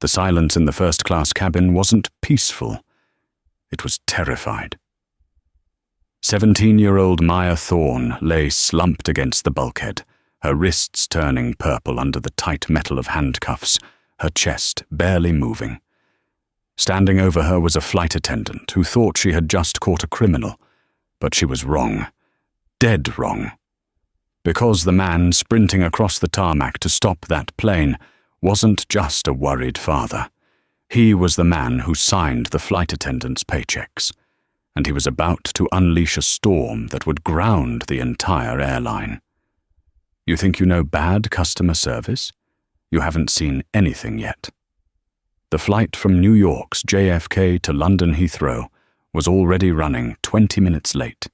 The silence in the first-class cabin wasn't peaceful. It was terrified. 17-year-old Maya Thorne lay slumped against the bulkhead, her wrists turning purple under the tight metal of handcuffs, her chest barely moving. Standing over her was a flight attendant who thought she had just caught a criminal, but she was wrong. Dead wrong. Because the man sprinting across the tarmac to stop that plane wasn't just a worried father. He was the man who signed the flight attendant's paychecks, and he was about to unleash a storm that would ground the entire airline. You think you know bad customer service? You haven't seen anything yet. The flight from New York's JFK to London Heathrow was already running 20 minutes late,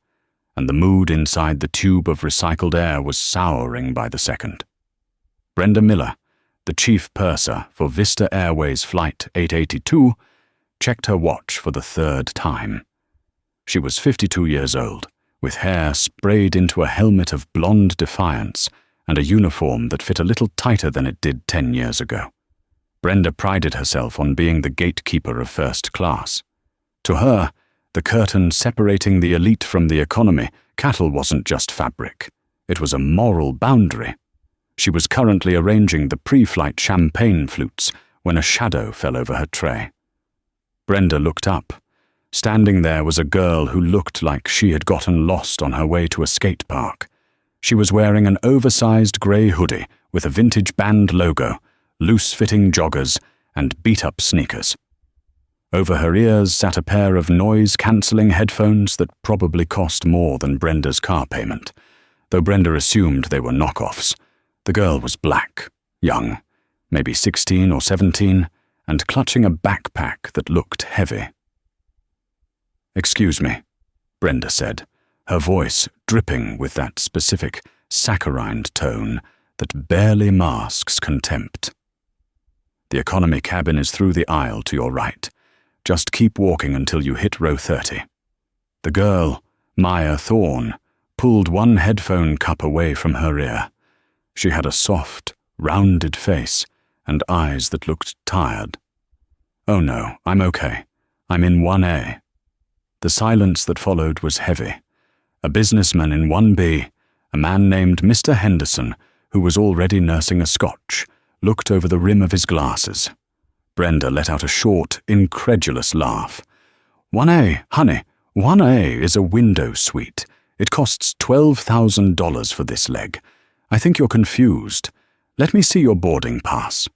and the mood inside the tube of recycled air was souring by the second. Brenda Miller, the chief purser for Vista Airways Flight 882, checked her watch for the third time. She was 52 years old, with hair sprayed into a helmet of blonde defiance and a uniform that fit a little tighter than it did 10 years ago. Brenda prided herself on being the gatekeeper of first class. To her, the curtain separating the elite from the economy, cattle wasn't just fabric. It was a moral boundary. She was currently arranging the pre-flight champagne flutes when a shadow fell over her tray. Brenda looked up. Standing there was a girl who looked like she had gotten lost on her way to a skate park. She was wearing an oversized grey hoodie with a vintage band logo, loose-fitting joggers, and beat-up sneakers. Over her ears sat a pair of noise-cancelling headphones that probably cost more than Brenda's car payment, though Brenda assumed they were knockoffs. The girl was black, young, maybe 16 or 17, and clutching a backpack that looked heavy. "Excuse me," Brenda said, her voice dripping with that specific saccharine tone that barely masks contempt. "The economy cabin is through the aisle to your right. Just keep walking until you hit row 30. The girl, Maya Thorne, pulled one headphone cup away from her ear. She had a soft, rounded face and eyes that looked tired. "Oh no, I'm okay. I'm in 1A. The silence that followed was heavy. A businessman in 1B, a man named Mr. Henderson, who was already nursing a scotch, looked over the rim of his glasses. Brenda let out a short, incredulous laugh. 1A, honey, 1A is a window suite. It costs $12,000 for this leg. I think you're confused. Let me see your boarding pass."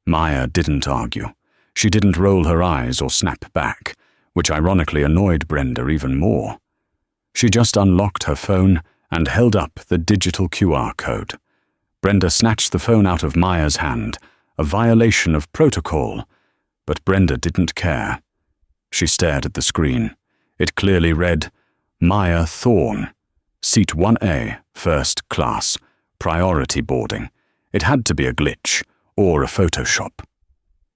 Maya didn't argue. She didn't roll her eyes or snap back, which ironically annoyed Brenda even more. She just unlocked her phone and held up the digital QR code. Brenda snatched the phone out of Maya's hand, a violation of protocol, but Brenda didn't care. She stared at the screen. It clearly read, Maya Thorne, Seat 1A, First Class, Priority Boarding. It had to be a glitch, or a Photoshop.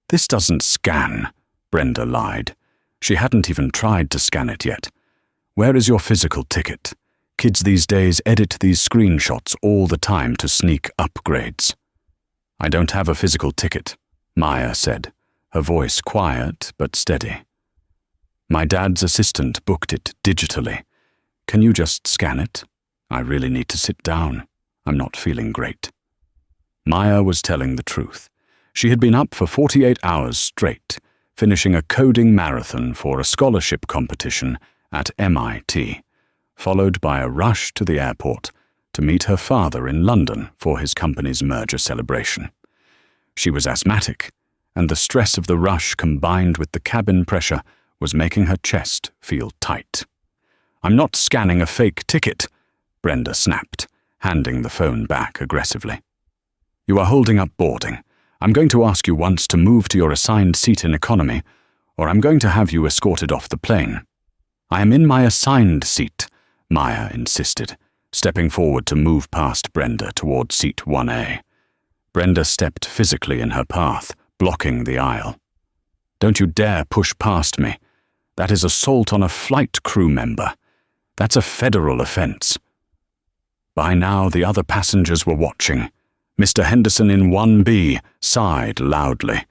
"This doesn't scan," Brenda lied. She hadn't even tried to scan it yet. "Where is your physical ticket? Kids these days edit these screenshots all the time to sneak upgrades." "I don't have a physical ticket," Maya said, her voice quiet but steady. "My dad's assistant booked it digitally. Can you just scan it? I really need to sit down. I'm not feeling great." Maya was telling the truth. She had been up for 48 hours straight, finishing a coding marathon for a scholarship competition at MIT, followed by a rush to the airport to meet her father in London for his company's merger celebration. She was asthmatic, and the stress of the rush combined with the cabin pressure was making her chest feel tight. "I'm not scanning a fake ticket," Brenda snapped, handing the phone back aggressively. "You are holding up boarding. I'm going to ask you once to move to your assigned seat in economy, or I'm going to have you escorted off the plane." "I am in my assigned seat," Maya insisted, stepping forward to move past Brenda toward seat 1A. Brenda stepped physically in her path, blocking the aisle. "Don't you dare push past me. That is assault on a flight crew member. That's a federal offense." By now the other passengers were watching. Mr. Henderson in 1B sighed loudly.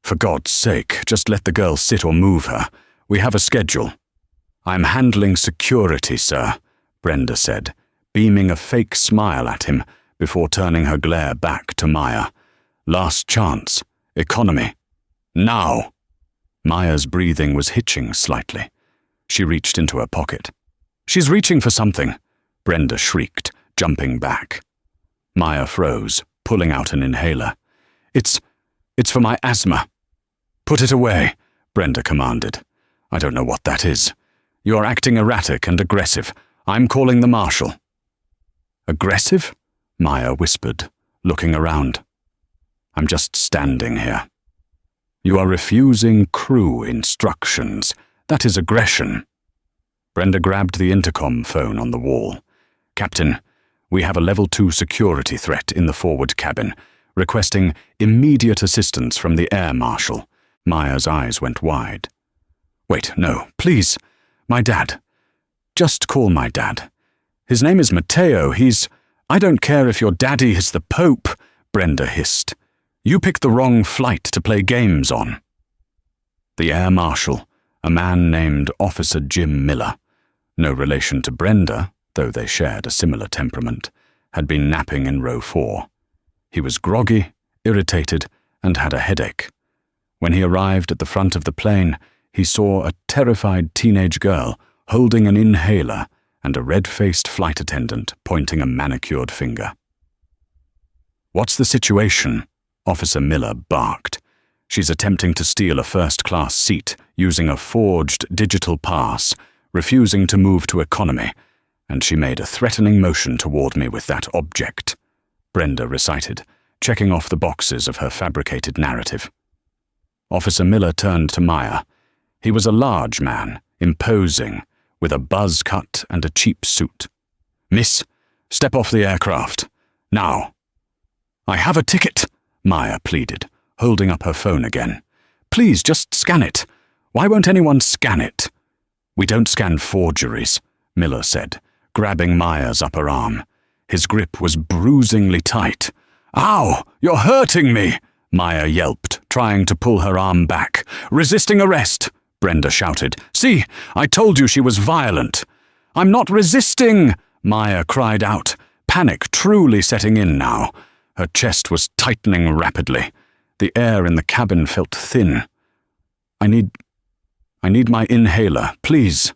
For God's sake, just let the girl sit or move her. We have a schedule. I'm handling security, sir, Brenda said, beaming a fake smile at him before turning her glare back to Maya. Last chance. Economy. Now! Maya's breathing was hitching slightly. She reached into her pocket. She's reaching for something, Brenda shrieked, jumping back. Maya froze, pulling out an inhaler. It's for my asthma. Put it away, Brenda commanded. I don't know what that is. You're acting erratic and aggressive. I'm calling the marshal. Aggressive? Maya whispered, looking around. I'm just standing here. You are refusing crew instructions. That is aggression. Brenda grabbed the intercom phone on the wall. Captain, we have a level 2 security threat in the forward cabin, requesting immediate assistance from the air marshal. Maya's eyes went wide. Wait, no, please. My dad. Just call my dad. His name is Matteo. I don't care if your daddy is the Pope, Brenda hissed. You picked the wrong flight to play games on. The air marshal, a man named Officer Jim Miller, no relation to Brenda, though they shared a similar temperament, had been napping in row 4. He was groggy, irritated, and had a headache. When he arrived at the front of the plane, he saw a terrified teenage girl holding an inhaler and a red-faced flight attendant pointing a manicured finger. What's the situation? Officer Miller barked. She's attempting to steal a first-class seat using a forged digital pass, refusing to move to economy, and she made a threatening motion toward me with that object, Brenda recited, checking off the boxes of her fabricated narrative. Officer Miller turned to Maya. He was a large man, imposing, with a buzz cut and a cheap suit. Miss, step off the aircraft. Now. I have a ticket, Maya pleaded, holding up her phone again. Please, just scan it. Why won't anyone scan it? We don't scan forgeries, Miller said, grabbing Maya's upper arm. His grip was bruisingly tight. Ow! You're hurting me! Maya yelped, trying to pull her arm back. Resisting arrest, Brenda shouted. See, I told you she was violent. I'm not resisting, Maya cried out, panic truly setting in now. Her chest was tightening rapidly. The air in the cabin felt thin. I need my inhaler, please.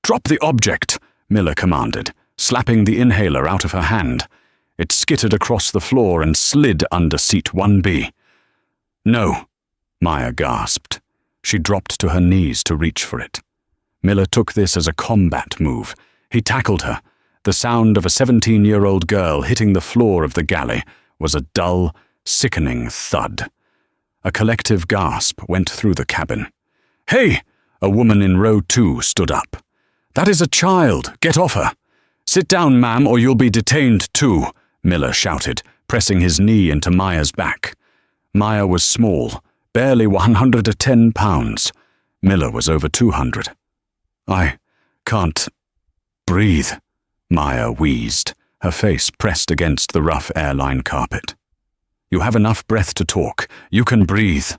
Drop the object, Miller commanded, slapping the inhaler out of her hand. It skittered across the floor and slid under seat 1B. No, Maya gasped. She dropped to her knees to reach for it. Miller took this as a combat move. He tackled her. The sound of a 17-year-old girl hitting the floor of the galley was a dull, sickening thud. A collective gasp went through the cabin. Hey! A woman in row 2 stood up. That is a child. Get off her. Sit down, ma'am, or you'll be detained too, Miller shouted, pressing his knee into Maya's back. Maya was small, barely 110 pounds. Miller was over 200. I can't breathe, Maya wheezed, her face pressed against the rough airline carpet. You have enough breath to talk. You can breathe,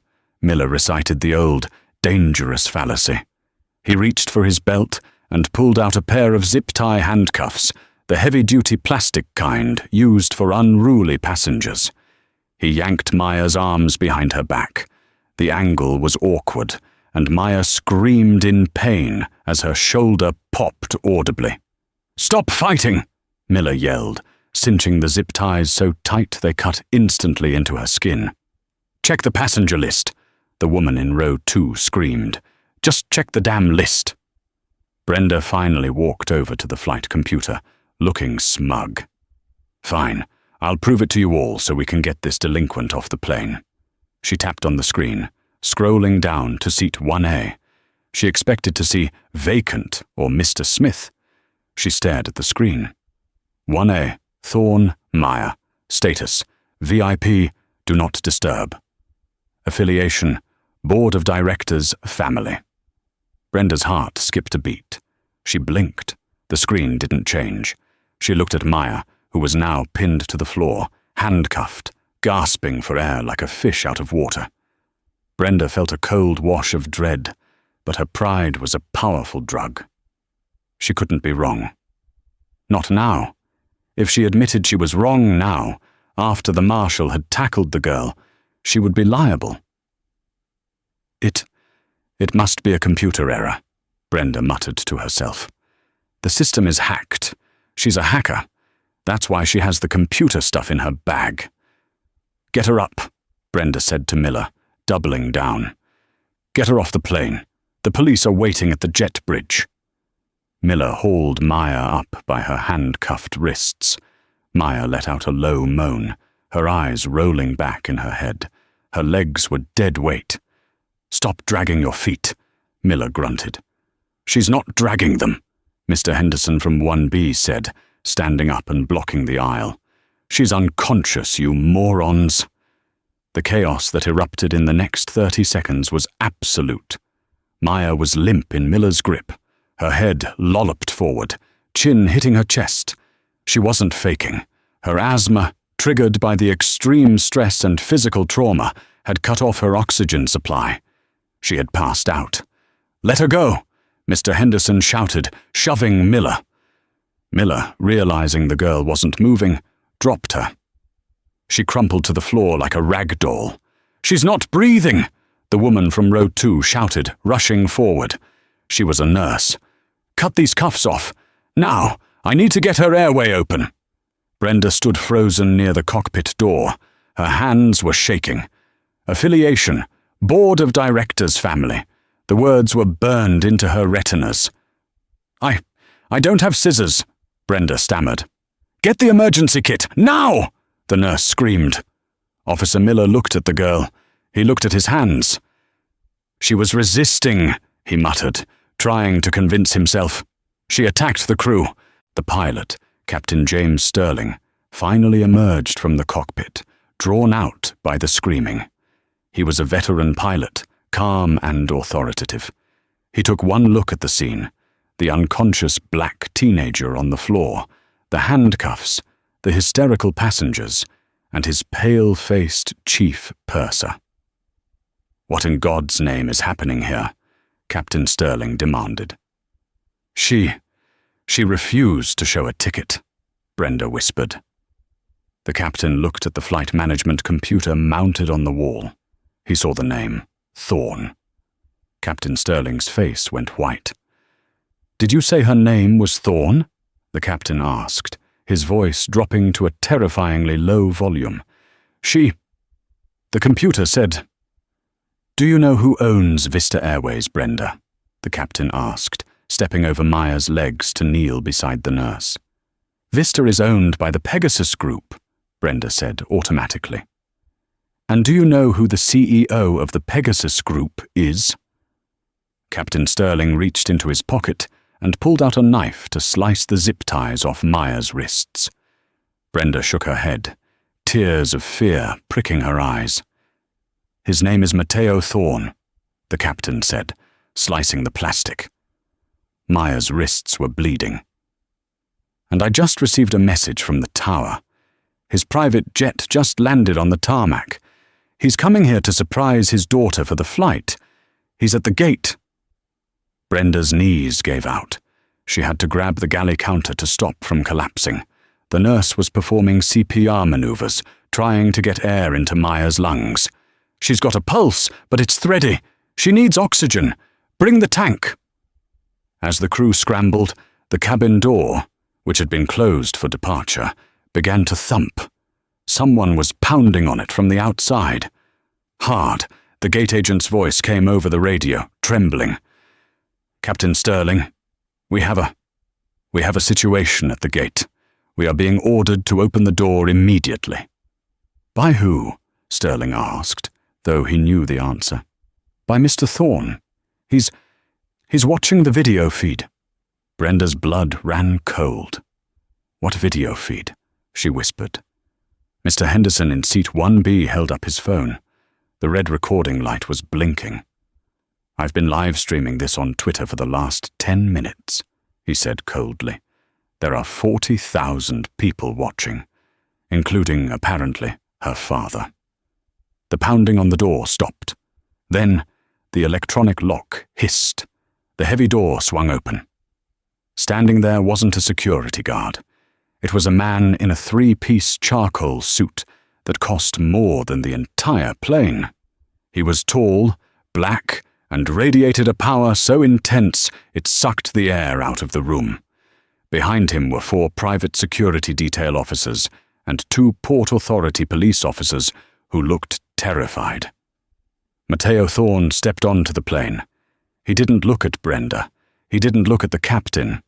Miller recited the old, dangerous fallacy. He reached for his belt and pulled out a pair of zip-tie handcuffs, the heavy-duty plastic kind used for unruly passengers. He yanked Maya's arms behind her back. The angle was awkward, and Maya screamed in pain as her shoulder popped audibly. Stop fighting, Miller yelled, cinching the zip ties so tight they cut instantly into her skin. Check the passenger list, the woman in row 2 screamed. Just check the damn list. Brenda finally walked over to the flight computer, looking smug. Fine, I'll prove it to you all so we can get this delinquent off the plane. She tapped on the screen, scrolling down to seat 1A. She expected to see vacant or Mr. Smith. She stared at the screen. 1A, Thorne, Maya. Status, VIP, do not disturb. Affiliation, Board of Directors, family. Brenda's heart skipped a beat. She blinked. The screen didn't change. She looked at Maya, who was now pinned to the floor, handcuffed, gasping for air like a fish out of water. Brenda felt a cold wash of dread, but her pride was a powerful drug. She couldn't be wrong. Not now. If she admitted she was wrong now, after the marshal had tackled the girl, she would be liable. It must be a computer error, Brenda muttered to herself. The system is hacked. She's a hacker. That's why she has the computer stuff in her bag. Get her up, Brenda said to Miller, doubling down. Get her off the plane. The police are waiting at the jet bridge. Miller hauled Maya up by her handcuffed wrists. Maya let out a low moan, her eyes rolling back in her head. Her legs were dead weight. Stop dragging your feet, Miller grunted. She's not dragging them, Mr. Henderson from 1B said, standing up and blocking the aisle. She's unconscious, you morons. The chaos that erupted in the next 30 seconds was absolute. Maya was limp in Miller's grip, her head lolloped forward, chin hitting her chest. She wasn't faking. Her asthma, triggered by the extreme stress and physical trauma, had cut off her oxygen supply. She had passed out. Let her go, Mr. Henderson shouted, shoving Miller. Miller, realizing the girl wasn't moving, dropped her. She crumpled to the floor like a rag doll. She's not breathing, the woman from row 2 shouted, rushing forward. She was a nurse. Cut these cuffs off. Now, I need to get her airway open. Brenda stood frozen near the cockpit door. Her hands were shaking. Affiliation, Board of Directors family. The words were burned into her retinas. I don't have scissors, Brenda stammered. Get the emergency kit, now! The nurse screamed. Officer Miller looked at the girl. He looked at his hands. She was resisting, he muttered, trying to convince himself. She attacked the crew. The pilot, Captain James Sterling, finally emerged from the cockpit, drawn out by the screaming. He was a veteran pilot, calm and authoritative. He took one look at the scene, the unconscious black teenager on the floor, the handcuffs, the hysterical passengers, and his pale-faced chief purser. What in God's name is happening here? Captain Sterling demanded. She refused to show a ticket, Brenda whispered. The captain looked at the flight management computer mounted on the wall. He saw the name, Thorne. Captain Sterling's face went white. Did you say her name was Thorne? The captain asked, his voice dropping to a terrifyingly low volume. The computer said, Do you know who owns Vista Airways, Brenda? The captain asked, stepping over Maya's legs to kneel beside the nurse. Vista is owned by the Pegasus Group, Brenda said automatically. And do you know who the CEO of the Pegasus Group is? Captain Sterling reached into his pocket and pulled out a knife to slice the zip ties off Maya's wrists. Brenda shook her head, tears of fear pricking her eyes. His name is Matteo Thorne, the captain said, slicing the plastic. Maya's wrists were bleeding. And I just received a message from the tower. His private jet just landed on the tarmac. He's coming here to surprise his daughter for the flight. He's at the gate. Brenda's knees gave out. She had to grab the galley counter to stop from collapsing. The nurse was performing CPR maneuvers, trying to get air into Maya's lungs. She's got a pulse, but it's thready. She needs oxygen. Bring the tank. As the crew scrambled, the cabin door, which had been closed for departure, began to thump. Someone was pounding on it from the outside. Hard, the gate agent's voice came over the radio, trembling. Captain Sterling, we have a situation at the gate. We are being ordered to open the door immediately. By who? Sterling asked, though he knew the answer. By Mr. Thorne. He's watching the video feed. Brenda's blood ran cold. What video feed? She whispered. Mr. Henderson in seat 1B held up his phone. The red recording light was blinking. I've been live streaming this on Twitter for the last 10 minutes, he said coldly. There are 40,000 people watching, including, apparently, her father. The pounding on the door stopped. Then, the electronic lock hissed. The heavy door swung open. Standing there wasn't a security guard. It was a man in a three-piece charcoal suit that cost more than the entire plane. He was tall, black, and radiated a power so intense it sucked the air out of the room. Behind him were 4 private security detail officers and 2 Port Authority police officers who looked terrified. Matteo Thorne stepped onto the plane. He didn't look at Brenda. He didn't look at the captain.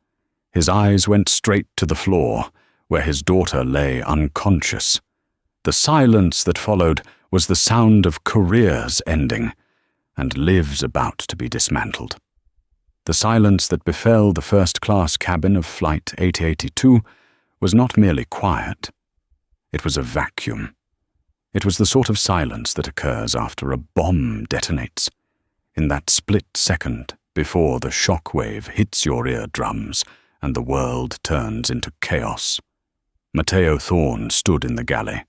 His eyes went straight to the floor, where his daughter lay unconscious. The silence that followed was the sound of careers ending and lives about to be dismantled. The silence that befell the first-class cabin of Flight 882 was not merely quiet. It was a vacuum. It was the sort of silence that occurs after a bomb detonates. In that split second before the shock wave hits your eardrums and the world turns into chaos. Matteo Thorne stood in the galley.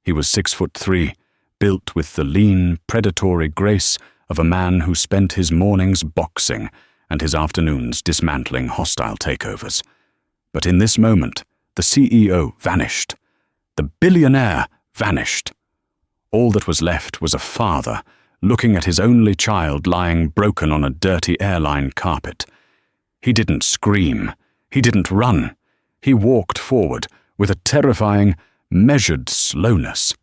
He was 6'3", built with the lean, predatory grace of a man who spent his mornings boxing and his afternoons dismantling hostile takeovers. But in this moment, the CEO vanished. The billionaire vanished. All that was left was a father looking at his only child lying broken on a dirty airline carpet. He didn't scream. He didn't run. He walked forward with a terrifying, measured slowness.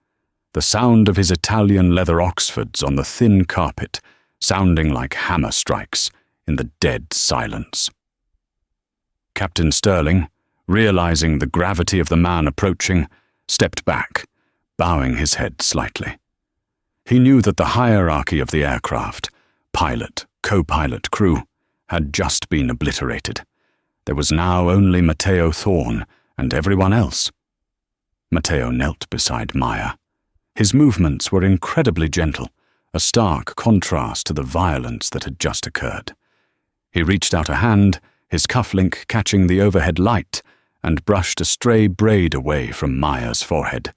The sound of his Italian leather Oxfords on the thin carpet sounding like hammer strikes in the dead silence. Captain Sterling, realizing the gravity of the man approaching, stepped back, bowing his head slightly. He knew that the hierarchy of the aircraft, pilot, co-pilot, crew, had just been obliterated. There was now only Matteo Thorne and everyone else. Matteo knelt beside Maya. His movements were incredibly gentle, a stark contrast to the violence that had just occurred. He reached out a hand, his cufflink catching the overhead light, and brushed a stray braid away from Maya's forehead.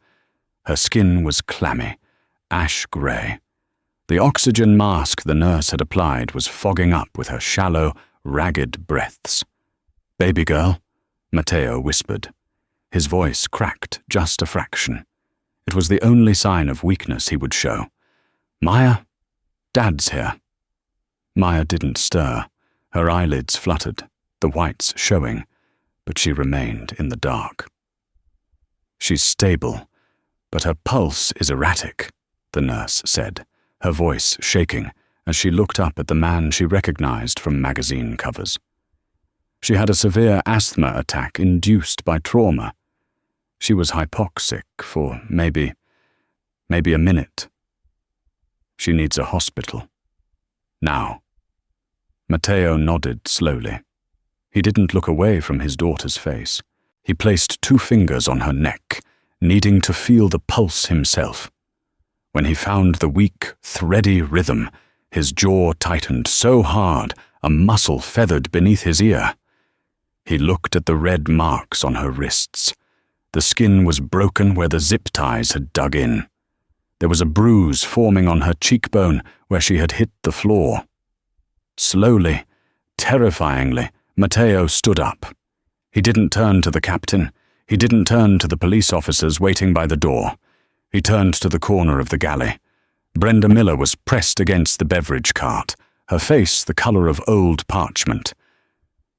Her skin was clammy, ash-grey. The oxygen mask the nurse had applied was fogging up with her shallow, ragged breaths. "Baby girl," Matteo whispered. His voice cracked just a fraction. It was the only sign of weakness he would show. "Maya, Dad's here." Maya didn't stir. Her eyelids fluttered, the whites showing, but she remained in the dark. "She's stable, but her pulse is erratic," the nurse said, her voice shaking as she looked up at the man she recognized from magazine covers. She had a severe asthma attack induced by trauma. She was hypoxic for maybe a minute. She needs a hospital. Now. Matteo nodded slowly. He didn't look away from his daughter's face. He placed 2 fingers on her neck, needing to feel the pulse himself. When he found the weak, thready rhythm, his jaw tightened so hard a muscle feathered beneath his ear. He looked at the red marks on her wrists. The skin was broken where the zip ties had dug in. There was a bruise forming on her cheekbone where she had hit the floor. Slowly, terrifyingly, Matteo stood up. He didn't turn to the captain. He didn't turn to the police officers waiting by the door. He turned to the corner of the galley. Brenda Miller was pressed against the beverage cart, her face the color of old parchment.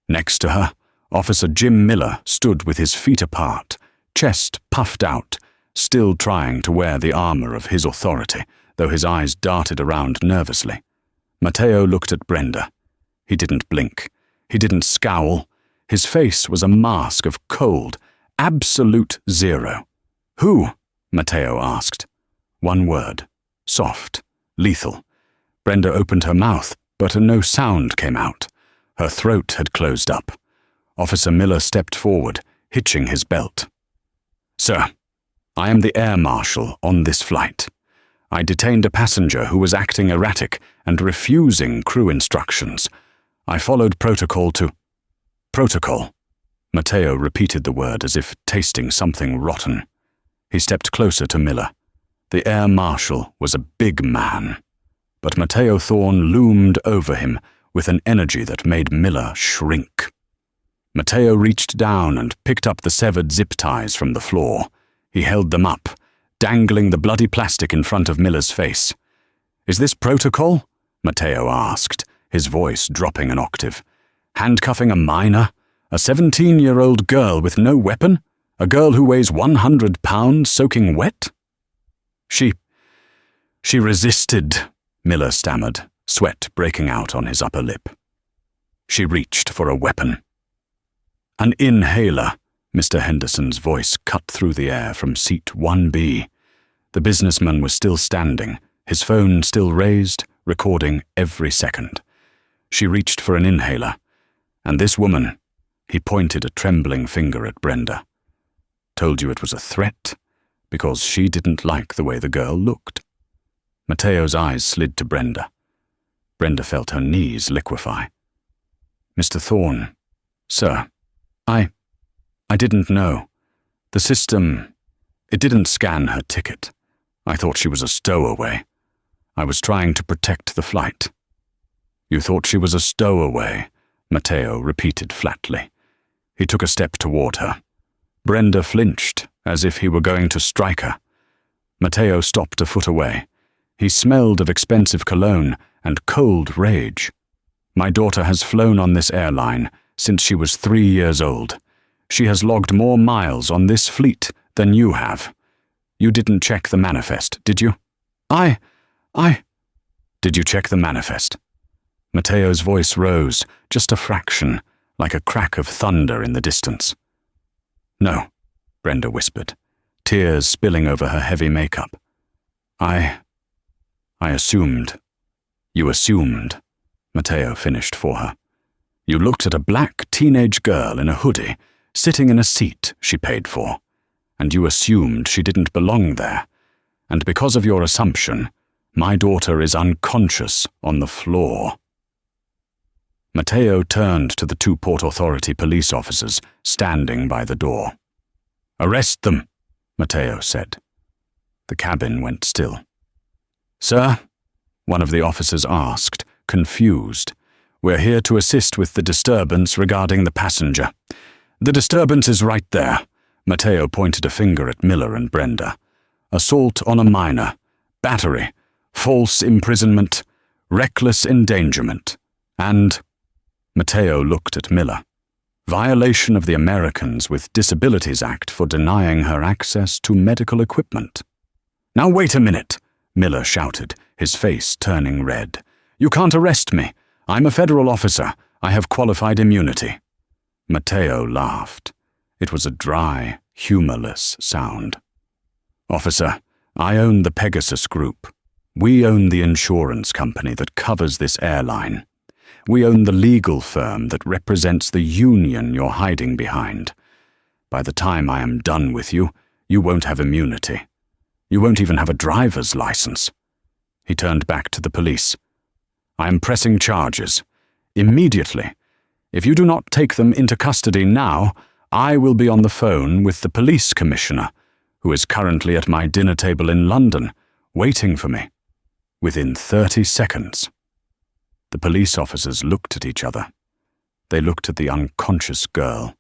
Next to her, Officer Jim Miller stood with his feet apart, chest puffed out, still trying to wear the armor of his authority, though his eyes darted around nervously. Matteo looked at Brenda. He didn't blink. He didn't scowl. His face was a mask of cold, absolute zero. "Who?" Matteo asked. One word. Soft. Lethal. Brenda opened her mouth, but no sound came out. Her throat had closed up. Officer Miller stepped forward, hitching his belt. "Sir, I am the air marshal on this flight. I detained a passenger who was acting erratic and refusing crew instructions. I followed protocol to—" "Protocol." Matteo repeated the word as if tasting something rotten. He stepped closer to Miller. The air marshal was a big man, but Matteo Thorne loomed over him with an energy that made Miller shrink. Matteo reached down and picked up the severed zip ties from the floor. He held them up, dangling the bloody plastic in front of Miller's face. "Is this protocol?" Matteo asked, his voice dropping an octave. "Handcuffing a minor? A 17-year-old girl with no weapon? A girl who weighs 100 pounds soaking wet?" She resisted," Miller stammered, sweat breaking out on his upper lip. "She reached for a weapon." "An inhaler," Mr. Henderson's voice cut through the air from seat 1B. The businessman was still standing, his phone still raised, recording every second. "She reached for an inhaler. And this woman," he pointed a trembling finger at Brenda, "told you it was a threat because she didn't like the way the girl looked." Matteo's eyes slid to Brenda. Brenda felt her knees liquefy. "Mr. Thorne, sir, I didn't know. The system, it didn't scan her ticket. I thought she was a stowaway. I was trying to protect the flight." "You thought she was a stowaway," Matteo repeated flatly. He took a step toward her. Brenda flinched, as if he were going to strike her. Matteo stopped a foot away. He smelled of expensive cologne and cold rage. "My daughter has flown on this airline since she was 3 years old. She has logged more miles on this fleet than you have. You didn't check the manifest, did you?" Did you check the manifest?" Matteo's voice rose, just a fraction, like a crack of thunder in the distance. "No," Brenda whispered, tears spilling over her heavy makeup. I assumed." "You assumed," Matteo finished for her. "You looked at a black teenage girl in a hoodie, sitting in a seat she paid for, and you assumed she didn't belong there. And because of your assumption, my daughter is unconscious on the floor." Matteo turned to the 2 Port Authority police officers standing by the door. "Arrest them," Matteo said. The cabin went still. "Sir?" one of the officers asked, confused. "We're here to assist with the disturbance regarding the passenger." "The disturbance is right there," Matteo pointed a finger at Miller and Brenda. "Assault on a minor, battery, false imprisonment, reckless endangerment, and..." Matteo looked at Miller. "Violation of the Americans with Disabilities Act for denying her access to medical equipment." "Now wait a minute," Miller shouted, his face turning red. "You can't arrest me. I'm a federal officer. I have qualified immunity." Matteo laughed. It was a dry, humorless sound. "Officer, I own the Pegasus Group. We own the insurance company that covers this airline. We own the legal firm that represents the union you're hiding behind. By the time I am done with you, you won't have immunity. You won't even have a driver's license." He turned back to the police. "I am pressing charges. Immediately. If you do not take them into custody now, I will be on the phone with the police commissioner, who is currently at my dinner table in London, waiting for me. Within 30 seconds. The police officers looked at each other. They looked at the unconscious girl.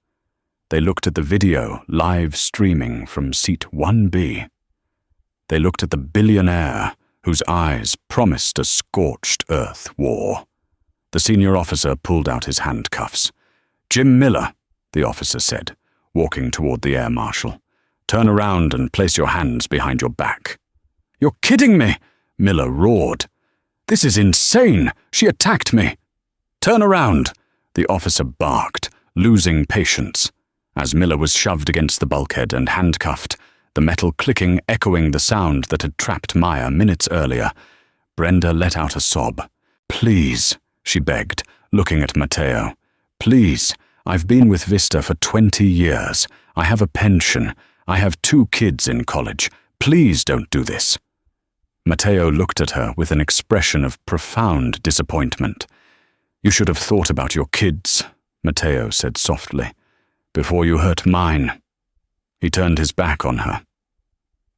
They looked at the video live streaming from seat 1B. They looked at the billionaire whose eyes promised a scorched earth war. The senior officer pulled out his handcuffs. "Jim Miller," the officer said, walking toward the air marshal. "Turn around and place your hands behind your back." "You're kidding me!" Miller roared. "This is insane! She attacked me!" "Turn around!" the officer barked, losing patience. As Miller was shoved against the bulkhead and handcuffed, the metal clicking echoing the sound that had trapped Maya minutes earlier, Brenda let out a sob. "Please," she begged, looking at Matteo. "Please, I've been with Vista for 20 years. I have a pension. I have 2 kids in college. Please don't do this." Matteo looked at her with an expression of profound disappointment. "You should have thought about your kids," Matteo said softly, "before you hurt mine." He turned his back on her.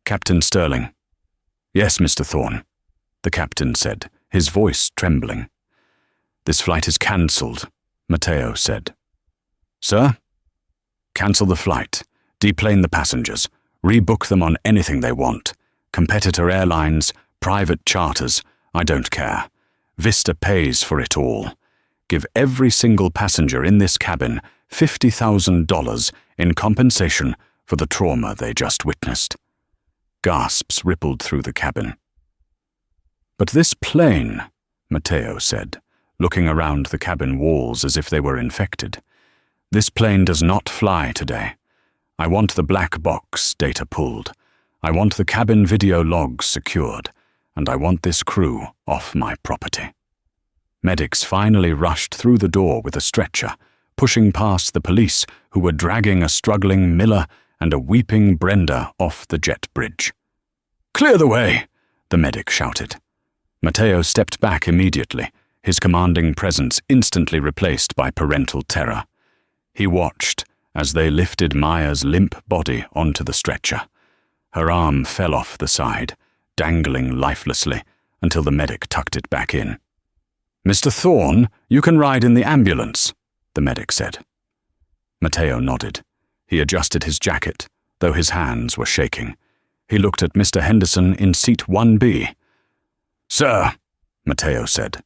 "Captain Sterling." "Yes, Mr. Thorne," the captain said, his voice trembling. "This flight is cancelled," Matteo said. "Sir?" "Cancel the flight. Deplane the passengers. Rebook them on anything they want. Competitor airlines, private charters, I don't care. Vista pays for it all. Give every single passenger in this cabin $50,000 in compensation for the trauma they just witnessed." Gasps rippled through the cabin. "But this plane," Matteo said, looking around the cabin walls as if they were infected. "This plane does not fly today. I want the black box data pulled. I want the cabin video logs secured, and I want this crew off my property." Medics finally rushed through the door with a stretcher, pushing past the police who were dragging a struggling Miller and a weeping Brenda off the jet bridge. "Clear the way!" the medic shouted. Matteo stepped back immediately, his commanding presence instantly replaced by parental terror. He watched as they lifted Maya's limp body onto the stretcher. Her arm fell off the side, dangling lifelessly until the medic tucked it back in. "Mr. Thorne, you can ride in the ambulance," the medic said. Matteo nodded. He adjusted his jacket, though his hands were shaking. He looked at Mr. Henderson in seat 1B. "Sir," Matteo said.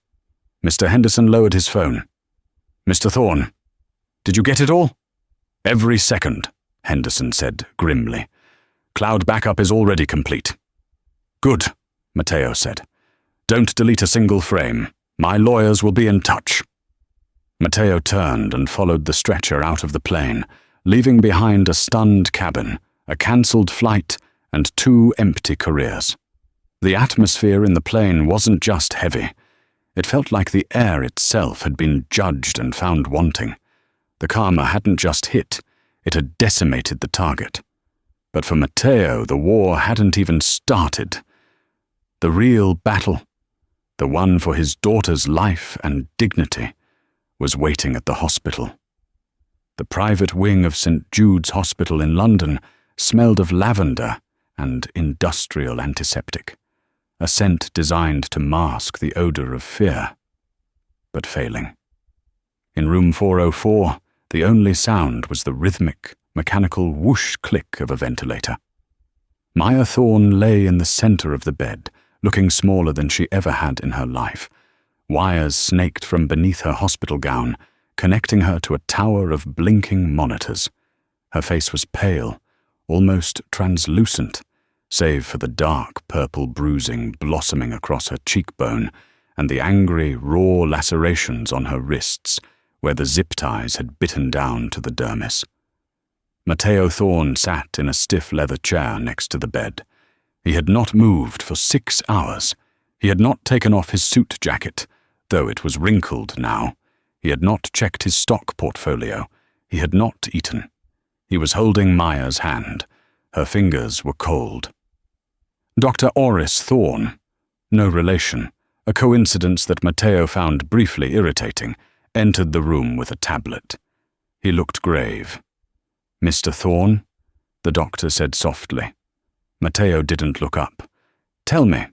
Mr. Henderson lowered his phone. "Mr. Thorne, did you get it all?" "Every second," Henderson said grimly. "Cloud backup is already complete." "Good," Matteo said. "Don't delete a single frame. My lawyers will be in touch." Matteo turned and followed the stretcher out of the plane, leaving behind a stunned cabin, a cancelled flight, and 2 empty careers. The atmosphere in the plane wasn't just heavy. It felt like the air itself had been judged and found wanting. The karma hadn't just hit, it had decimated the target. But for Matteo, the war hadn't even started. The real battle, the one for his daughter's life and dignity, was waiting at the hospital. The private wing of St. Jude's Hospital in London smelled of lavender and industrial antiseptic, a scent designed to mask the odor of fear, but failing. In room 404, the only sound was the rhythmic, mechanical whoosh-click of a ventilator. Maya Thorne lay in the center of the bed, looking smaller than she ever had in her life. Wires snaked from beneath her hospital gown, connecting her to a tower of blinking monitors. Her face was pale, almost translucent, save for the dark purple bruising blossoming across her cheekbone and the angry, raw lacerations on her wrists, where the zip ties had bitten down to the dermis. Matteo Thorne sat in a stiff leather chair next to the bed. He had not moved for 6 hours. He had not taken off his suit jacket, though it was wrinkled now. He had not checked his stock portfolio. He had not eaten. He was holding Maya's hand. Her fingers were cold. Dr. Oris Thorne, no relation, a coincidence that Matteo found briefly irritating, entered the room with a tablet. He looked grave. "Mr. Thorne?" the doctor said softly. Matteo didn't look up. "Tell me."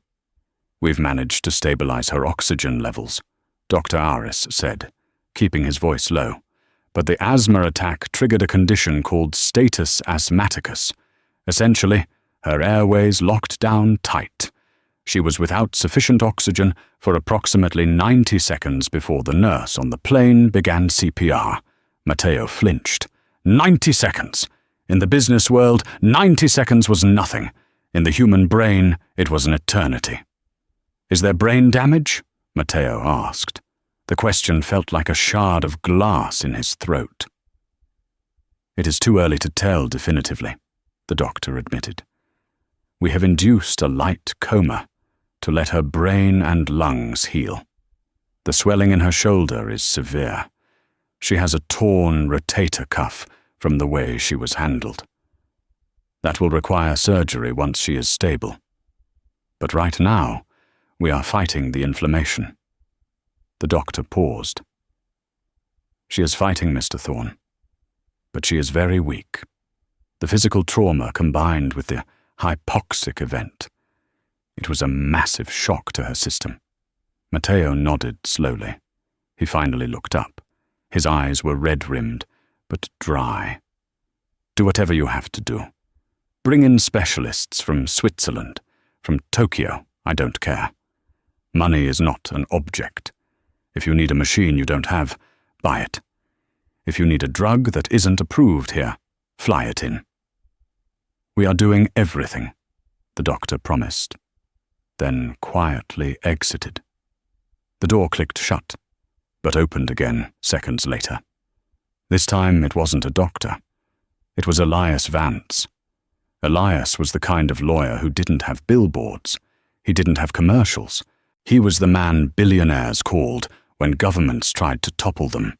"We've managed to stabilize her oxygen levels," Dr. Aris said, keeping his voice low. "But the asthma attack triggered a condition called status asthmaticus. Essentially, her airways locked down tight. She was without sufficient oxygen for approximately 90 seconds before the nurse on the plane began CPR. Matteo flinched. 90 seconds! In the business world, 90 seconds was nothing. In the human brain, it was an eternity. "Is there brain damage?" Matteo asked. The question felt like a shard of glass in his throat. "It is too early to tell definitively," the doctor admitted. "We have induced a light coma to let her brain and lungs heal. The swelling in her shoulder is severe. She has a torn rotator cuff from the way she was handled. That will require surgery once she is stable. But right now, we are fighting the inflammation." The doctor paused. "She is fighting, Mr. Thorne, but she is very weak. The physical trauma combined with the hypoxic event. It was a massive shock to her system. Matteo nodded slowly. He finally looked up. His eyes were red-rimmed, but dry. Do whatever you have to do. Bring in specialists from Switzerland, from Tokyo, I don't care. Money is not an object. If you need a machine you don't have, buy it. If you need a drug that isn't approved here, fly it in. We are doing everything, the doctor promised, then quietly exited. The door clicked shut, but opened again seconds later. This time it wasn't a doctor. It was Elias Vance. Elias was the kind of lawyer who didn't have billboards. He didn't have commercials. He was the man billionaires called when governments tried to topple them.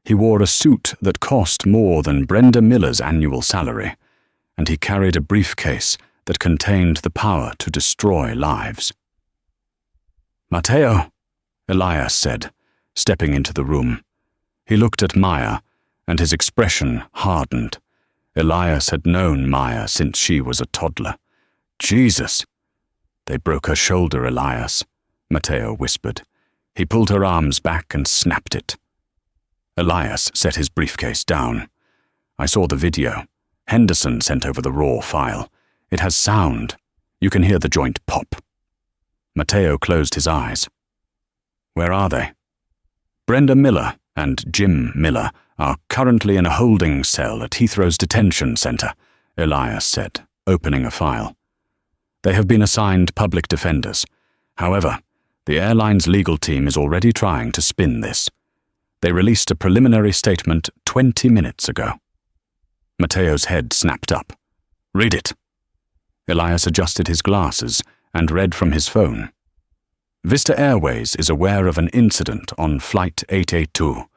He wore a suit that cost more than Brenda Miller's annual salary, and he carried a briefcase that contained the power to destroy lives. "Matteo," Elias said, stepping into the room. He looked at Maya, and his expression hardened. Elias had known Maya since she was a toddler. "Jesus!" "They broke her shoulder, Elias," Matteo whispered. He pulled her arms back and snapped it. Elias set his briefcase down. "I saw the video. Henderson sent over the raw file. It has sound. You can hear the joint pop." Matteo closed his eyes. "Where are they?" "Brenda Miller and Jim Miller are currently in a holding cell at Heathrow's detention center," Elias said, opening a file. "They have been assigned public defenders. However, the airline's legal team is already trying to spin this. They released a preliminary statement 20 minutes ago." Matteo's head snapped up. "Read it." Elias adjusted his glasses and read from his phone. "Vista Airways is aware of an incident on Flight 882.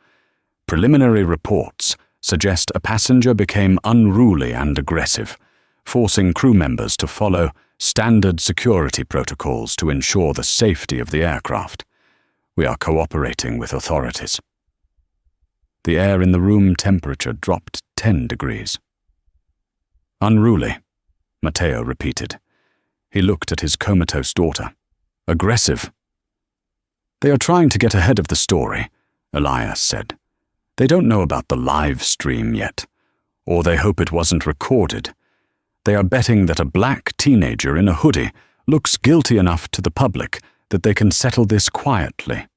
Preliminary reports suggest a passenger became unruly and aggressive, forcing crew members to follow standard security protocols to ensure the safety of the aircraft. We are cooperating with authorities." The air in the room temperature dropped 10 degrees. "Unruly," Matteo repeated. He looked at his comatose daughter. "Aggressive." "They are trying to get ahead of the story," Elias said. "They don't know about the live stream yet, or they hope it wasn't recorded. They are betting that a black teenager in a hoodie looks guilty enough to the public that they can settle this quietly."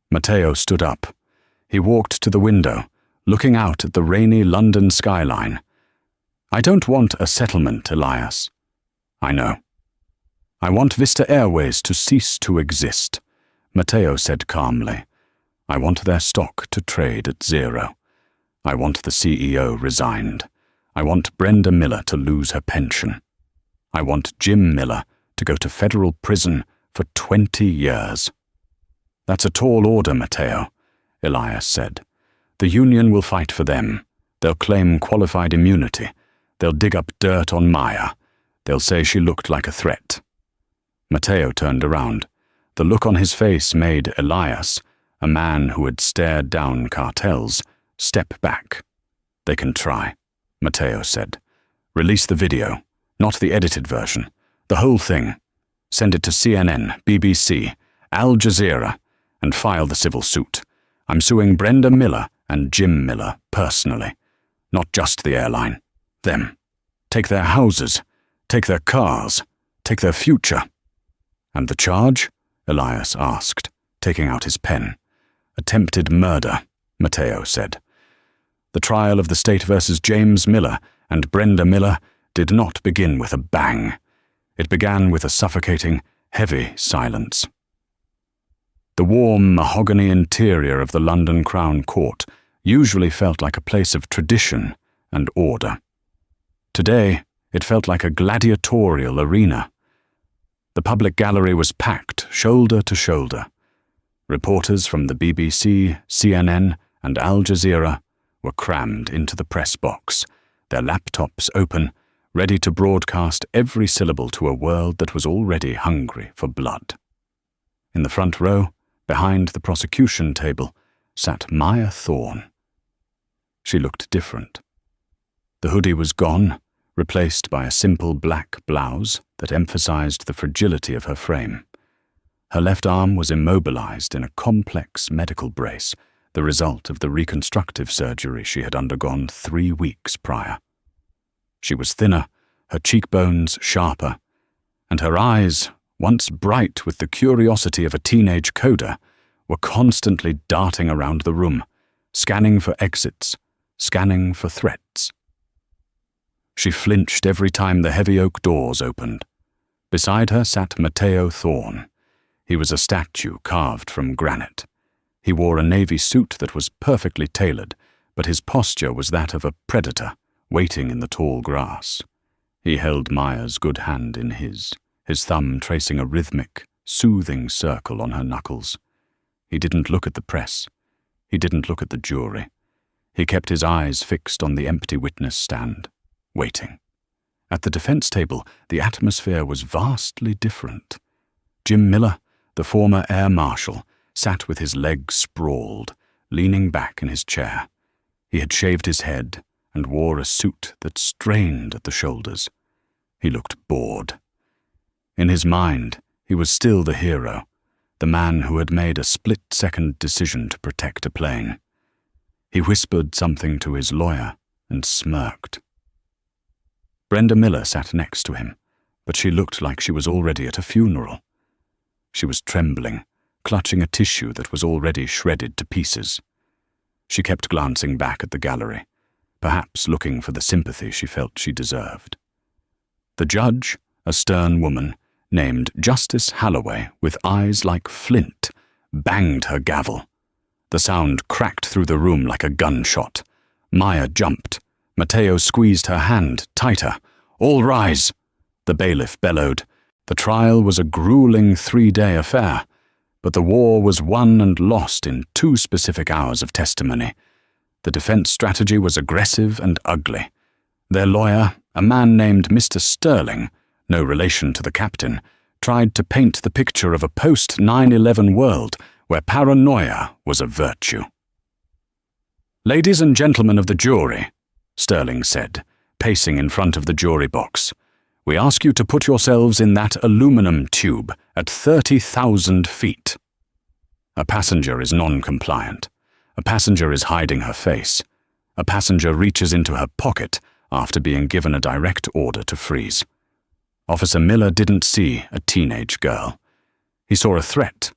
Matteo stood up. He walked to the window, looking out at the rainy London skyline. "I don't want a settlement, Elias." "I know." "I want Vista Airways to cease to exist," Matteo said calmly. "I want their stock to trade at zero. I want the CEO resigned. I want Brenda Miller to lose her pension. I want Jim Miller to go to federal prison for 20 years. "That's a tall order, Matteo," Elias said. "The union will fight for them. They'll claim qualified immunity. They'll dig up dirt on Maya. They'll say she looked like a threat." Matteo turned around. The look on his face made Elias, a man who had stared down cartels, step back. "They can try," Matteo said. "Release the video, not the edited version. The whole thing. Send it to CNN, BBC, Al Jazeera, and file the civil suit. I'm suing Brenda Miller and Jim Miller personally. Not just the airline. Them. Take their houses. Take their cars. Take their future." "And the charge?" Elias asked, taking out his pen. "Attempted murder," Matteo said. The trial of the state versus James Miller and Brenda Miller did not begin with a bang. It began with a suffocating, heavy silence. The warm mahogany interior of the London Crown Court usually felt like a place of tradition and order. Today, it felt like a gladiatorial arena. The public gallery was packed, shoulder to shoulder. Reporters from the BBC, CNN, and Al Jazeera were crammed into the press box, their laptops open, ready to broadcast every syllable to a world that was already hungry for blood. In the front row, behind the prosecution table, sat Maya Thorne. She looked different. The hoodie was gone, replaced by a simple black blouse that emphasized the fragility of her frame. Her left arm was immobilized in a complex medical brace, the result of the reconstructive surgery she had undergone 3 weeks prior. She was thinner, her cheekbones sharper, and her eyes, once bright with the curiosity of a teenage coder, were constantly darting around the room, scanning for exits, scanning for threats. She flinched every time the heavy oak doors opened. Beside her sat Matteo Thorne. He was a statue carved from granite. He wore a navy suit that was perfectly tailored, but his posture was that of a predator, waiting in the tall grass. He held Maya's good hand in his thumb tracing a rhythmic, soothing circle on her knuckles. He didn't look at the press. He didn't look at the jury. He kept his eyes fixed on the empty witness stand, waiting. At the defense table, the atmosphere was vastly different. Jim Miller, the former air marshal, sat with his legs sprawled, leaning back in his chair. He had shaved his head and wore a suit that strained at the shoulders. He looked bored. In his mind, he was still the hero, the man who had made a split-second decision to protect a plane. He whispered something to his lawyer and smirked. Brenda Miller sat next to him, but she looked like she was already at a funeral. She was trembling, clutching a tissue that was already shredded to pieces. She kept glancing back at the gallery, perhaps looking for the sympathy she felt she deserved. The judge, a stern woman, named Justice Halloway, with eyes like flint, banged her gavel. The sound cracked through the room like a gunshot. Maya jumped. Matteo squeezed her hand tighter. "All rise!" the bailiff bellowed. The trial was a grueling 3-day affair, but the war was won and lost in 2 specific hours of testimony. The defense strategy was aggressive and ugly. Their lawyer, a man named Mr. Sterling, no relation to the captain, tried to paint the picture of a post-9/11 world where paranoia was a virtue. "Ladies and gentlemen of the jury," Sterling said, pacing in front of the jury box, "we ask you to put yourselves in that aluminum tube at 30,000 feet. A passenger is non-compliant. A passenger is hiding her face. A passenger reaches into her pocket after being given a direct order to freeze. Officer Miller didn't see a teenage girl. He saw a threat.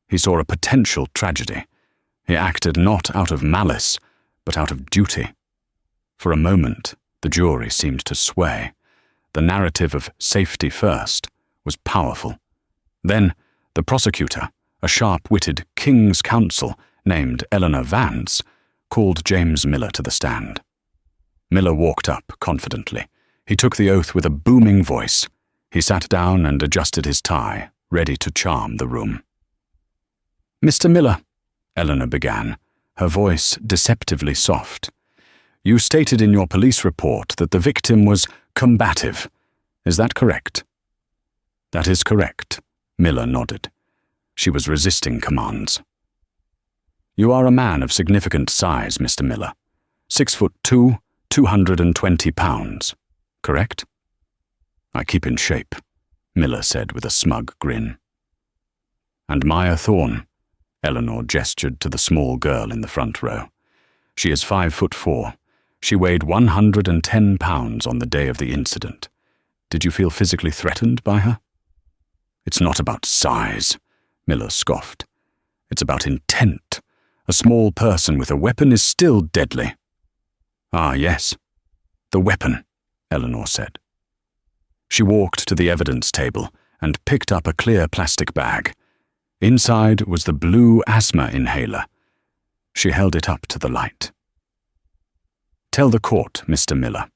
He saw a potential tragedy. He acted not out of malice, but out of duty." For a moment, the jury seemed to sway. The narrative of safety first was powerful. Then, the prosecutor, a sharp-witted King's Counsel named Eleanor Vance, called James Miller to the stand. Miller walked up confidently. He took the oath with a booming voice. He sat down and adjusted his tie, ready to charm the room. "Mr. Miller," Eleanor began, her voice deceptively soft, "you stated in your police report that the victim was combative. Is that correct?" "That is correct," Miller nodded. She was resisting commands. "You are a man of significant size, Mr. Miller. 6'2", 220 pounds, correct?" "I keep in shape," Miller said with a smug grin. "And Maya Thorne," Eleanor gestured to the small girl in the front row. "She is 5'4". She weighed 110 pounds on the day of the incident. Did you feel physically threatened by her?" "It's not about size," Miller scoffed. "It's about intent. A small person with a weapon is still deadly." "Ah, yes. The weapon," Eleanor said. She walked to the evidence table and picked up a clear plastic bag. Inside was the blue asthma inhaler. She held it up to the light. "Tell the court, Mr. Miller.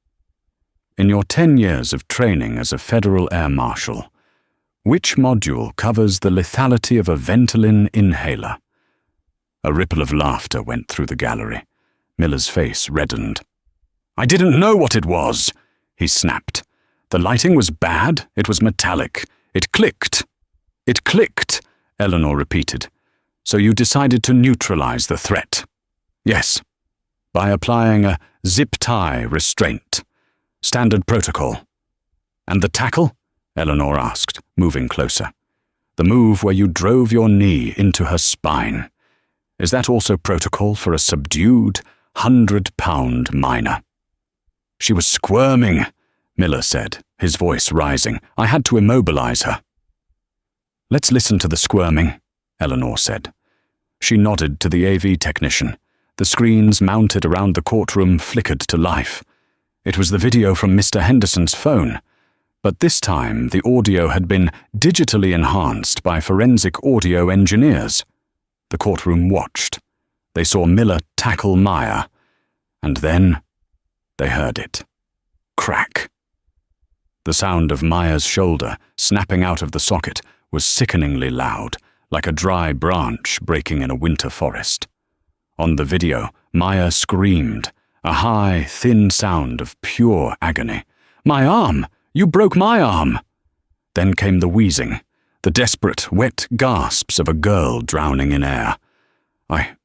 In your 10 years of training as a federal air marshal, which module covers the lethality of a Ventolin inhaler?" A ripple of laughter went through the gallery. Miller's face reddened. "I didn't know what it was," he snapped. "The lighting was bad. It was metallic. It clicked." "It clicked," Eleanor repeated. "So you decided to neutralize the threat?" "Yes. By applying a zip-tie restraint. Standard protocol." "And the tackle?" Eleanor asked, moving closer. The move where you drove your knee into her spine. Is that also protocol for a subdued, 100-pound minor?" "She was squirming," Miller said, his voice rising. "I had to immobilize her." "Let's listen to the squirming," Eleanor said. She nodded to the AV technician. The screens mounted around the courtroom flickered to life. It was the video from Mr. Henderson's phone, but this time the audio had been digitally enhanced by forensic audio engineers. The courtroom watched. They saw Miller tackle Maya, and then they heard it. Crack. The sound of Maya's shoulder snapping out of the socket was sickeningly loud, like a dry branch breaking in a winter forest. On the video, Maya screamed, a high, thin sound of pure agony. "My arm! You broke my arm!" Then came the wheezing, the desperate, wet gasps of a girl drowning in air. "I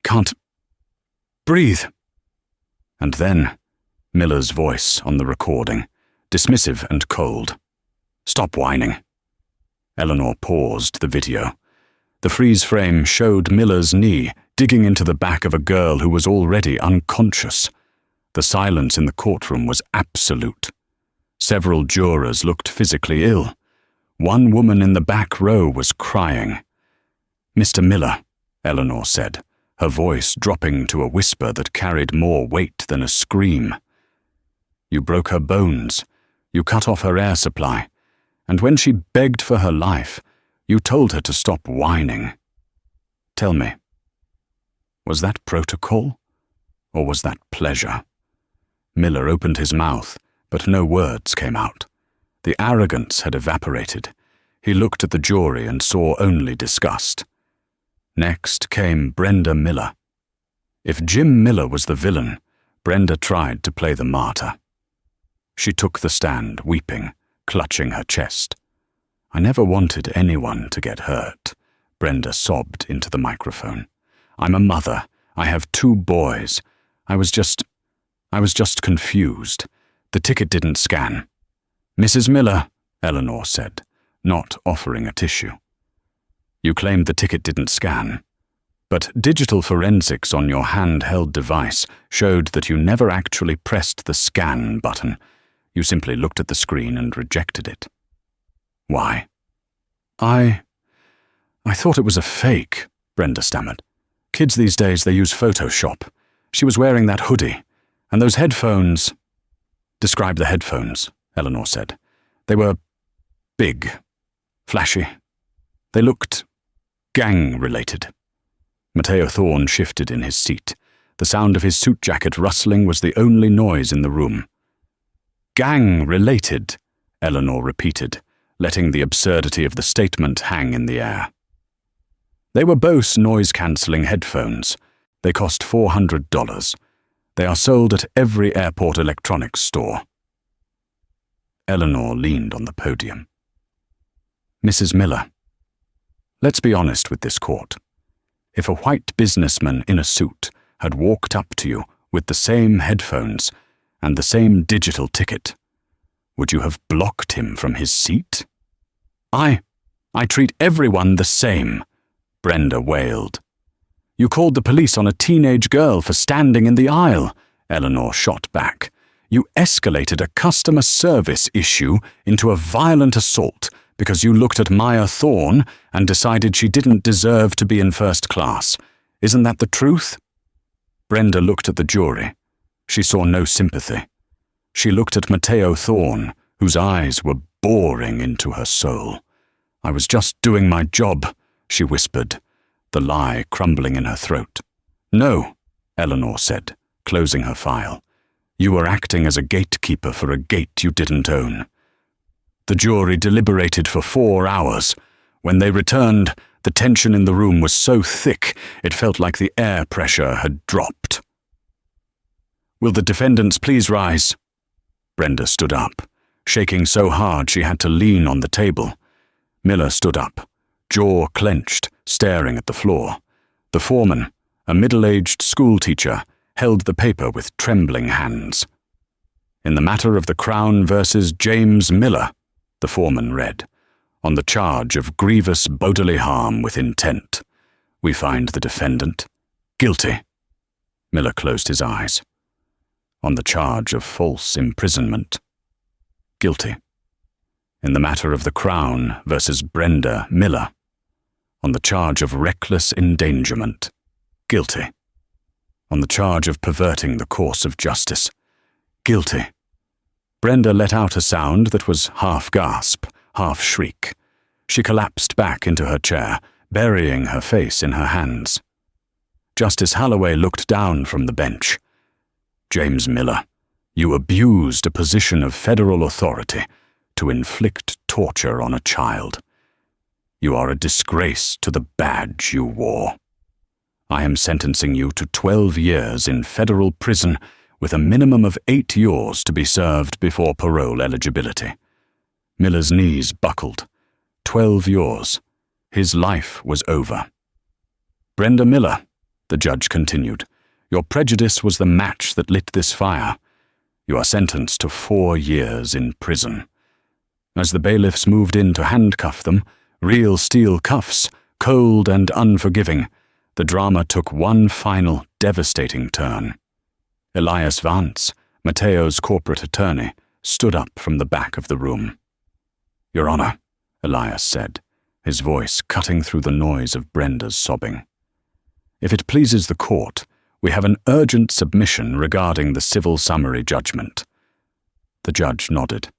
can't breathe." And then, Miller's voice on the recording, dismissive and cold. "Stop whining." Eleanor paused the video. The freeze frame showed Miller's knee digging into the back of a girl who was already unconscious. The silence in the courtroom was absolute. Several jurors looked physically ill. One woman in the back row was crying. "Mr. Miller," Eleanor said, her voice dropping to a whisper that carried more weight than a scream. "You broke her bones. You cut off her air supply. And when she begged for her life, you told her to stop whining. Tell me, was that protocol, or was that pleasure?" Miller opened his mouth, but no words came out. The arrogance had evaporated. He looked at the jury and saw only disgust. Next came Brenda Miller. If Jim Miller was the villain, Brenda tried to play the martyr. She took the stand, weeping, clutching her chest. "I never wanted anyone to get hurt," Brenda sobbed into the microphone. "I'm a mother. I have 2 boys. I was just confused. The ticket didn't scan." "Mrs. Miller," Eleanor said, not offering a tissue. "You claimed the ticket didn't scan, but digital forensics on your handheld device showed that you never actually pressed the scan button. You simply looked at the screen and rejected it. Why?" I thought it was a fake," Brenda stammered. "Kids these days, they use Photoshop. She was wearing that hoodie, and those headphones—" "Describe the headphones," Eleanor said. "They were big, flashy. They looked gang-related." Mateo Thorne shifted in his seat. The sound of his suit jacket rustling was the only noise in the room. "Gang-related," Eleanor repeated, letting the absurdity of the statement hang in the air. "They were Bose noise-cancelling headphones. They cost $400. They are sold at every airport electronics store." Eleanor leaned on the podium. "Mrs. Miller, let's be honest with this court. If a white businessman in a suit had walked up to you with the same headphones and the same digital ticket, would you have blocked him from his seat?" I treat everyone the same," Brenda wailed. "You called the police on a teenage girl for standing in the aisle," Eleanor shot back. "You escalated a customer service issue into a violent assault because you looked at Maya Thorne and decided she didn't deserve to be in first class. Isn't that the truth?" Brenda looked at the jury. She saw no sympathy. She looked at Mateo Thorne, whose eyes were boring into her soul. "I was just doing my job," she whispered, the lie crumbling in her throat. "No," Eleanor said, closing her file. "You were acting as a gatekeeper for a gate you didn't own." The jury deliberated for 4 hours. When they returned, the tension in the room was so thick it felt like the air pressure had dropped. "Will the defendants please rise?" Brenda stood up, shaking so hard she had to lean on the table. Miller stood up, jaw clenched, staring at the floor. The foreman, a middle-aged schoolteacher, held the paper with trembling hands. "In the matter of the Crown versus James Miller," the foreman read, On the charge of grievous bodily harm with intent, we find the defendant guilty. Miller closed his eyes. On the charge of false imprisonment, guilty. In the matter of the Crown versus Brenda Miller, on the charge of reckless endangerment, guilty. On the charge of perverting the course of justice, guilty. Brenda let out a sound that was half gasp, half shriek. She collapsed back into her chair, burying her face in her hands. Justice Holloway looked down from the bench. James Miller, you abused a position of federal authority to inflict torture on a child. You are a disgrace to the badge you wore. I am sentencing you to 12 years in federal prison with a minimum of 8 years to be served before parole eligibility. Miller's knees buckled. 12 years. His life was over. Brenda Miller, the judge continued, your prejudice was the match that lit this fire. You are sentenced to 4 years in prison. As the bailiffs moved in to handcuff them, real steel cuffs, cold and unforgiving, the drama took one final devastating turn. Elias Vance, Mateo's corporate attorney, stood up from the back of the room. Your Honor, Elias said, his voice cutting through the noise of Brenda's sobbing. If it pleases the court, we have an urgent submission regarding the civil summary judgment. The judge nodded.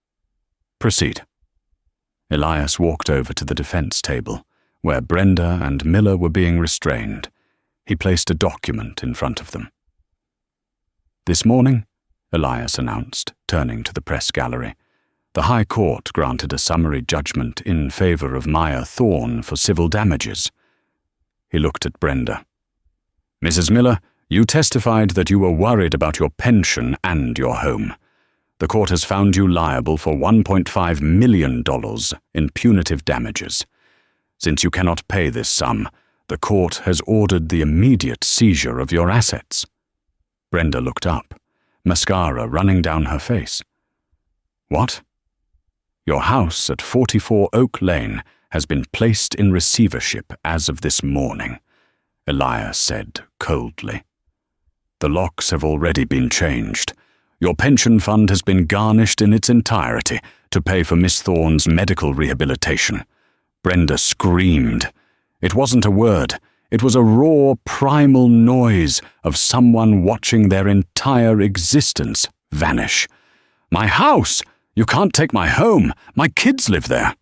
Proceed. Elias walked over to the defense table, where Brenda and Miller were being restrained. He placed a document in front of them. This morning, Elias announced, turning to the press gallery, the High Court granted a summary judgment in favor of Maya Thorne for civil damages. He looked at Brenda. Mrs. Miller, you testified that you were worried about your pension and your home. The court has found you liable for $1.5 million in punitive damages. Since you cannot pay this sum, the court has ordered the immediate seizure of your assets. Brenda looked up, mascara running down her face. What? Your house at 44 Oak Lane has been placed in receivership as of this morning, Elias said coldly. The locks have already been changed. Your pension fund has been garnished in its entirety to pay for Miss Thorne's medical rehabilitation. Brenda screamed. It wasn't a word. It was a raw, primal noise of someone watching their entire existence vanish. My house! You can't take my home. My kids live there.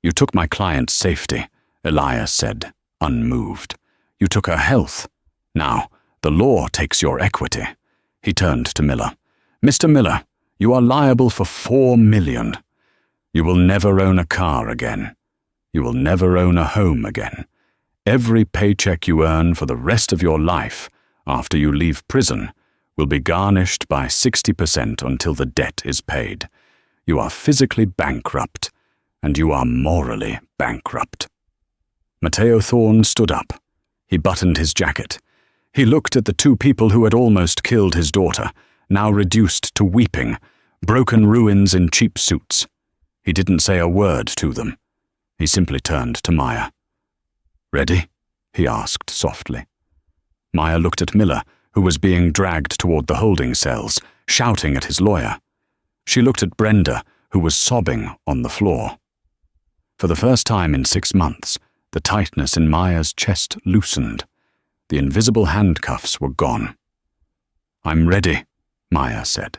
You took my client's safety, Elias said, unmoved. You took her health. Now, the law takes your equity. He turned to Miller. Mr. Miller, you are liable for $4 million. You will never own a car again. You will never own a home again. Every paycheck you earn for the rest of your life, after you leave prison, will be garnished by 60% until the debt is paid. You are physically bankrupt, and you are morally bankrupt. Mateo Thorne stood up. He buttoned his jacket. He looked at the two people who had almost killed his daughter, now reduced to weeping, broken ruins in cheap suits. He didn't say a word to them. He simply turned to Maya. Ready? He asked softly. Maya looked at Miller, who was being dragged toward the holding cells, shouting at his lawyer. She looked at Brenda, who was sobbing on the floor. For the first time in 6 months, the tightness in Maya's chest loosened. The invisible handcuffs were gone. I'm ready, Maya said.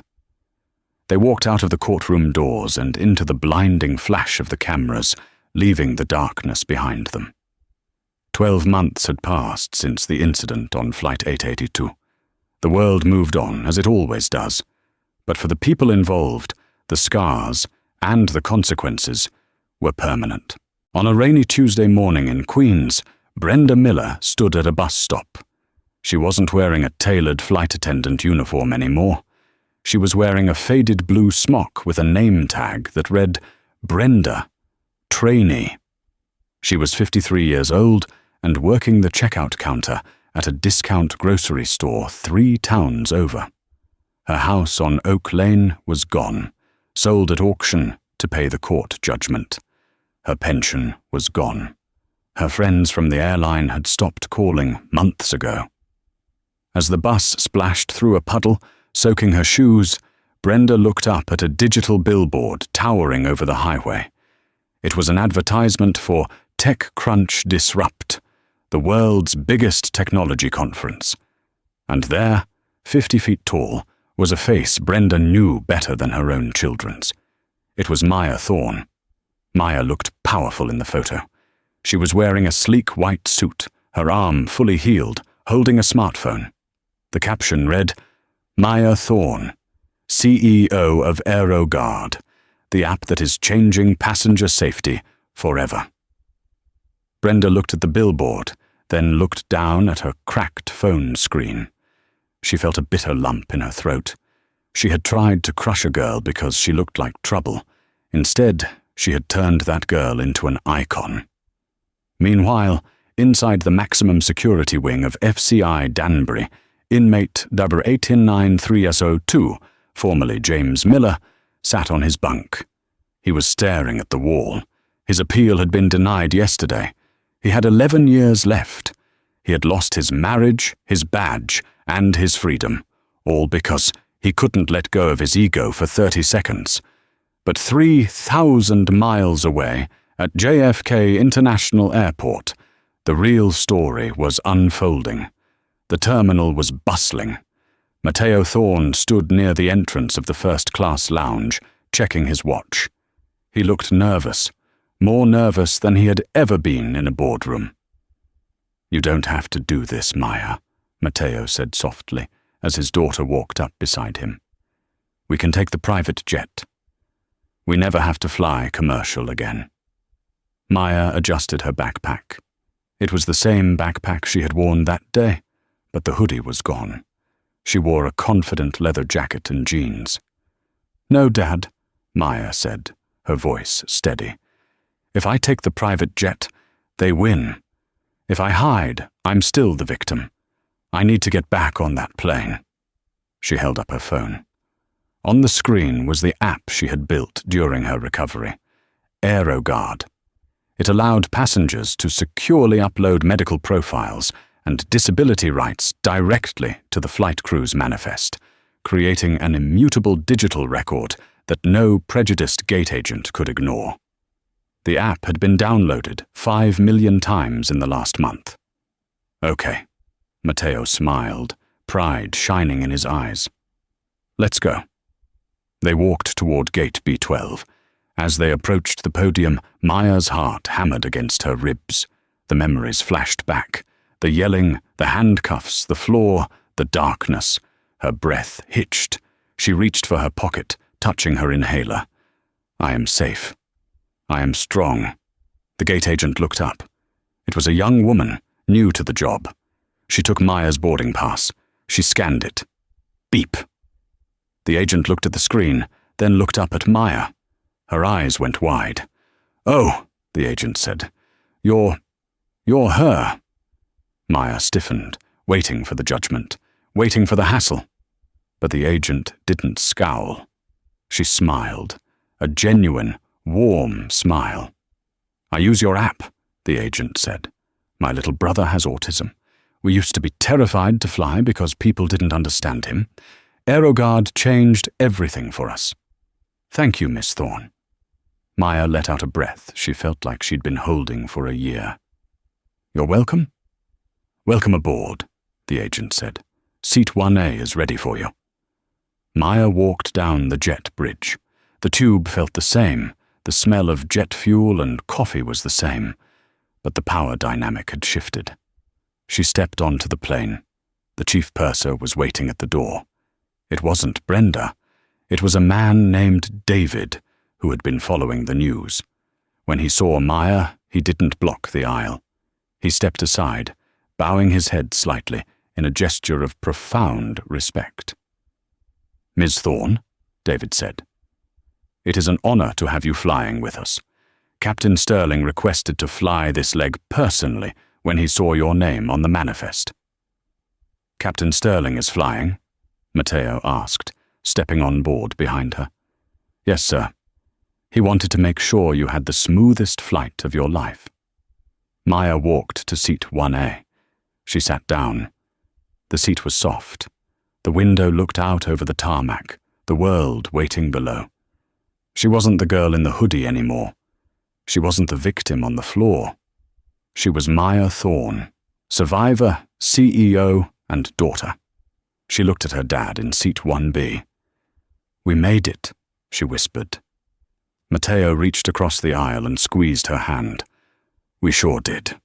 They walked out of the courtroom doors and into the blinding flash of the cameras, leaving the darkness behind them. 12 months had passed since the incident on Flight 882. The world moved on, as it always does. But for the people involved, the scars and the consequences were permanent. On a rainy Tuesday morning in Queens, Brenda Miller stood at a bus stop. She wasn't wearing a tailored flight attendant uniform anymore. She was wearing a faded blue smock with a name tag that read, Brenda, trainee. She was 53 years old and working the checkout counter at a discount grocery store 3 towns over. Her house on Oak Lane was gone, sold at auction to pay the court judgment. Her pension was gone. Her friends from the airline had stopped calling months ago. As the bus splashed through a puddle, soaking her shoes, Brenda looked up at a digital billboard towering over the highway. It was an advertisement for TechCrunch Disrupt, the world's biggest technology conference. And there, 50 feet tall, was a face Brenda knew better than her own children's. It was Maya Thorne. Maya looked powerful in the photo. She was wearing a sleek white suit, her arm fully healed, holding a smartphone. The caption read, "Maya Thorne, CEO of AeroGuard, the app that is changing passenger safety forever." Brenda looked at the billboard, then looked down at her cracked phone screen. She felt a bitter lump in her throat. She had tried to crush a girl because she looked like trouble. Instead, she had turned that girl into an icon. Meanwhile, inside the maximum security wing of FCI Danbury, inmate number 8193S02, formerly James Miller, sat on his bunk. He was staring at the wall. His appeal had been denied yesterday. He had 11 years left. He had lost his marriage, his badge, and his freedom, all because he couldn't let go of his ego for 30 seconds. But 3,000 miles away, at JFK International Airport, the real story was unfolding. The terminal was bustling. Matteo Thorne stood near the entrance of the first-class lounge, checking his watch. He looked nervous, more nervous than he had ever been in a boardroom. "You don't have to do this, Maya," Matteo said softly, as his daughter walked up beside him. "We can take the private jet. We never have to fly commercial again." Maya adjusted her backpack. It was the same backpack she had worn that day, but the hoodie was gone. She wore a confident leather jacket and jeans. "No, Dad," Maya said, her voice steady. "If I take the private jet, they win. If I hide, I'm still the victim. I need to get back on that plane." She held up her phone. On the screen was the app she had built during her recovery, AeroGuard. It allowed passengers to securely upload medical profiles and disability rights directly to the flight crew's manifest, creating an immutable digital record that no prejudiced gate agent could ignore. The app had been downloaded 5 million times in the last month. "Okay," Matteo smiled, pride shining in his eyes. "Let's go." They walked toward gate B12. As they approached the podium, Maya's heart hammered against her ribs. The memories flashed back. The yelling, the handcuffs, the floor, the darkness. Her breath hitched. She reached for her pocket, touching her inhaler. "I am safe. I am strong." The gate agent looked up. It was a young woman, new to the job. She took Maya's boarding pass. She scanned it. Beep. The agent looked at the screen, then looked up at Maya. Her eyes went wide. "Oh," the agent said. You're her." Maya stiffened, waiting for the judgment, waiting for the hassle. But the agent didn't scowl. She smiled, a genuine, warm smile. "I use your app," the agent said. "My little brother has autism. We used to be terrified to fly because people didn't understand him. AeroGuard changed everything for us. Thank you, Miss Thorne." Maya let out a breath she felt like she'd been holding for a year. "You're welcome?" "Welcome aboard," the agent said. "Seat 1A is ready for you." Maya walked down the jet bridge. The tube felt the same. The smell of jet fuel and coffee was the same. But the power dynamic had shifted. She stepped onto the plane. The chief purser was waiting at the door. It wasn't Brenda. It was a man named David, who had been following the news. When he saw Maya, he didn't block the aisle. He stepped aside, bowing his head slightly in a gesture of profound respect. "Ms. Thorne," David said, "it is an honor to have you flying with us. Captain Sterling requested to fly this leg personally when he saw your name on the manifest." "Captain Sterling is flying?" Matteo asked, stepping on board behind her. "Yes, sir. He wanted to make sure you had the smoothest flight of your life. Maya walked to seat 1A. She sat down. The seat was soft. The window looked out over the tarmac, the world waiting below. She wasn't the girl in the hoodie anymore. She wasn't the victim on the floor. She was Maya Thorne, survivor, CEO, and daughter. She looked at her dad in seat 1B. "We made it," she whispered. Matteo reached across the aisle and squeezed her hand. "We sure did."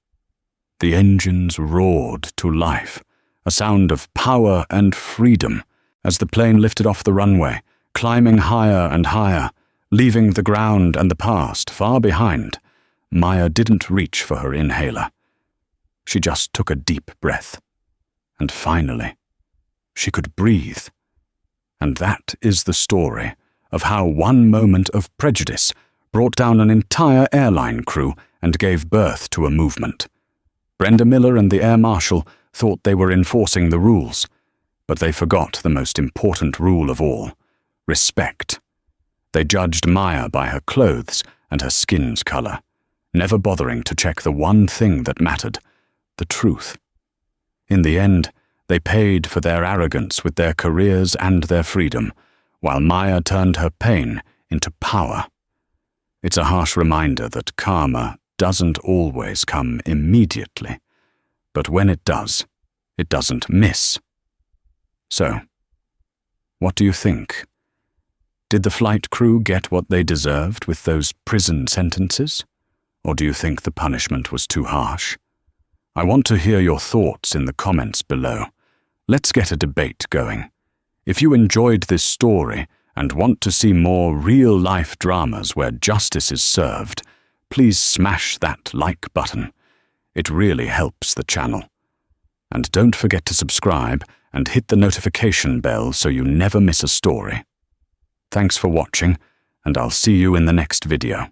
The engines roared to life, a sound of power and freedom, as the plane lifted off the runway, climbing higher and higher, leaving the ground and the past far behind. Maya didn't reach for her inhaler. She just took a deep breath. And finally, she could breathe. And that is the story of how one moment of prejudice brought down an entire airline crew and gave birth to a movement. Brenda Miller and the air marshal thought they were enforcing the rules, but they forgot the most important rule of all: respect. They judged Maya by her clothes and her skin's color, never bothering to check the one thing that mattered: the truth. In the end, they paid for their arrogance with their careers and their freedom, while Maya turned her pain into power. It's a harsh reminder that karma doesn't always come immediately, but when it does, it doesn't miss. So, what do you think? Did the flight crew get what they deserved with those prison sentences? Or do you think the punishment was too harsh? I want to hear your thoughts in the comments below. Let's get a debate going. If you enjoyed this story and want to see more real-life dramas where justice is served, please smash that like button. It really helps the channel. And don't forget to subscribe and hit the notification bell so you never miss a story. Thanks for watching, and I'll see you in the next video.